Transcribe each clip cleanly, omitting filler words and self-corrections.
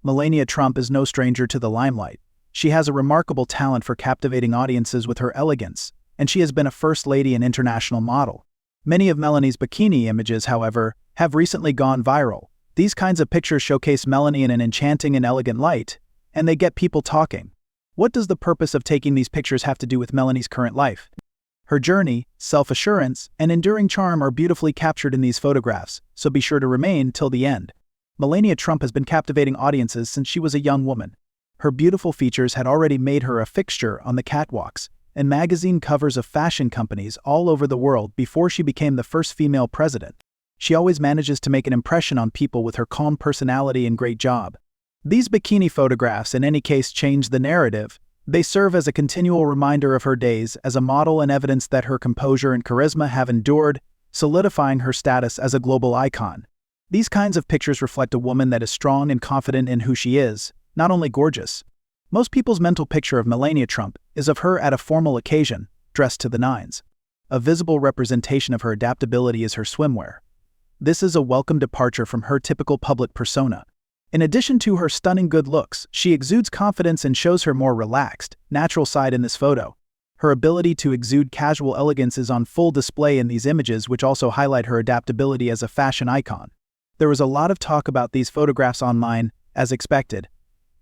Melania Trump is no stranger to the limelight. She has a remarkable talent for captivating audiences with her elegance, and she has been a first lady and international model. Many of Melanie's bikini images, however, have recently gone viral. These kinds of pictures showcase Melanie in an enchanting and elegant light, and they get people talking. What does the purpose of taking these pictures have to do with Melanie's current life? Her journey, self-assurance, and enduring charm are beautifully captured in these photographs, so be sure to remain till the end. Melania Trump has been captivating audiences since she was a young woman. Her beautiful features had already made her a fixture on the catwalks and magazine covers of fashion companies all over the world before she became the first female president. She always manages to make an impression on people with her calm personality and great job. These bikini photographs in any case change the narrative. They serve as a continual reminder of her days as a model and evidence that her composure and charisma have endured, solidifying her status as a global icon. These kinds of pictures reflect a woman that is strong and confident in who she is, not only gorgeous. Most people's mental picture of Melania Trump is of her at a formal occasion, dressed to the nines. A visible representation of her adaptability is her swimwear. This is a welcome departure from her typical public persona. In addition to her stunning good looks, she exudes confidence and shows her more relaxed, natural side in this photo. Her ability to exude casual elegance is on full display in these images, which also highlight her adaptability as a fashion icon. There was a lot of talk about these photographs online, as expected.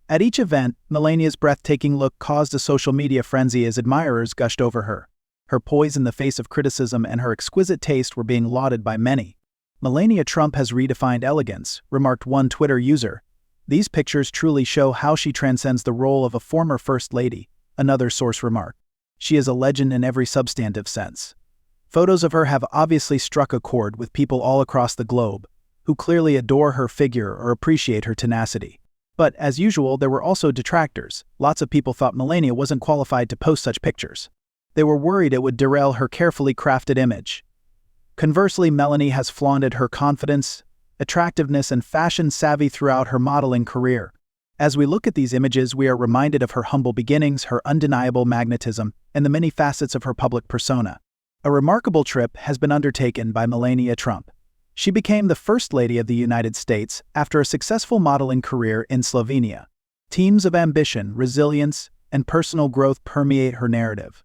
At each event, Melania's breathtaking look caused a social media frenzy as admirers gushed over her. Her poise in the face of criticism and her exquisite taste were being lauded by many. Melania Trump has redefined elegance, remarked one Twitter user. These pictures truly show how she transcends the role of a former first lady, another source remarked. She is a legend in every substantive sense. Photos of her have obviously struck a chord with people all across the globe, who clearly adore her figure or appreciate her tenacity. But, as usual, there were also detractors. Lots of people thought Melania wasn't qualified to post such pictures. They were worried it would derail her carefully crafted image. Conversely, Melanie has flaunted her confidence, attractiveness, and fashion savvy throughout her modeling career. As we look at these images, we are reminded of her humble beginnings, her undeniable magnetism, and the many facets of her public persona. A remarkable trip has been undertaken by Melania Trump. She became the First Lady of the United States after a successful modeling career in Slovenia. Themes of ambition, resilience, and personal growth permeate her narrative.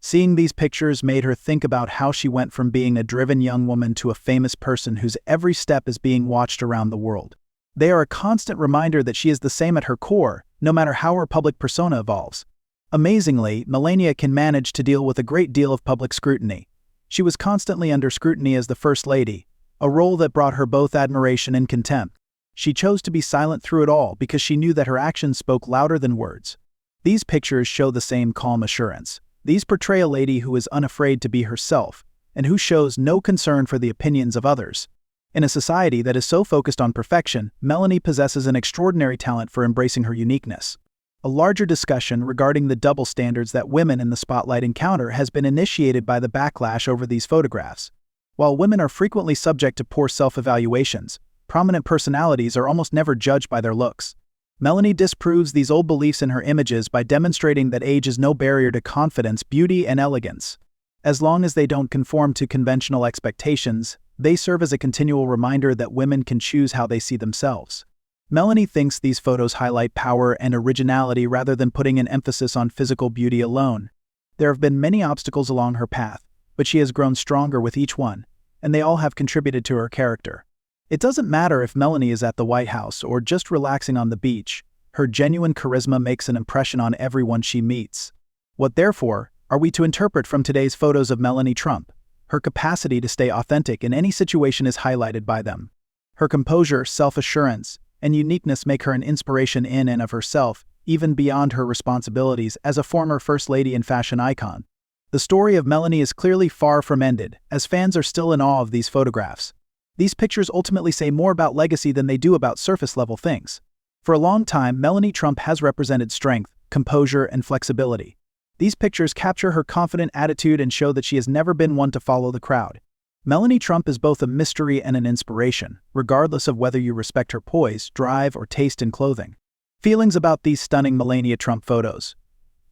Seeing these pictures made her think about how she went from being a driven young woman to a famous person whose every step is being watched around the world. They are a constant reminder that she is the same at her core, no matter how her public persona evolves. Amazingly, Melania can manage to deal with a great deal of public scrutiny. She was constantly under scrutiny as the First Lady, a role that brought her both admiration and contempt. She chose to be silent through it all because she knew that her actions spoke louder than words. These pictures show the same calm assurance. These portray a lady who is unafraid to be herself, and who shows no concern for the opinions of others. In a society that is so focused on perfection, Melanie possesses an extraordinary talent for embracing her uniqueness. A larger discussion regarding the double standards that women in the spotlight encounter has been initiated by the backlash over these photographs. While women are frequently subject to poor self-evaluations, prominent personalities are almost never judged by their looks. Melanie disproves these old beliefs in her images by demonstrating that age is no barrier to confidence, beauty, and elegance. As long as they don't conform to conventional expectations, they serve as a continual reminder that women can choose how they see themselves. Melanie thinks these photos highlight power and originality rather than putting an emphasis on physical beauty alone. There have been many obstacles along her path, but she has grown stronger with each one, and they all have contributed to her character. It doesn't matter if Melanie is at the White House or just relaxing on the beach, her genuine charisma makes an impression on everyone she meets. What, therefore, are we to interpret from today's photos of Melania Trump? Her capacity to stay authentic in any situation is highlighted by them. Her composure, self-assurance, and uniqueness make her an inspiration in and of herself, even beyond her responsibilities as a former First Lady and fashion icon. The story of Melanie is clearly far from ended, as fans are still in awe of these photographs. These pictures ultimately say more about legacy than they do about surface-level things. For a long time, Melania Trump has represented strength, composure, and flexibility. These pictures capture her confident attitude and show that she has never been one to follow the crowd. Melania Trump is both a mystery and an inspiration, regardless of whether you respect her poise, drive, or taste in clothing. Feelings about these stunning Melania Trump photos.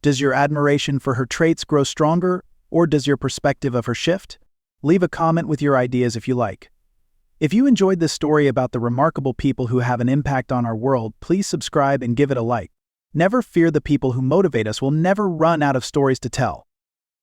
Does your admiration for her traits grow stronger, or does your perspective of her shift? Leave a comment with your ideas if you like. If you enjoyed this story about the remarkable people who have an impact on our world, please subscribe and give it a like. Never fear, the people who motivate us will never run out of stories to tell.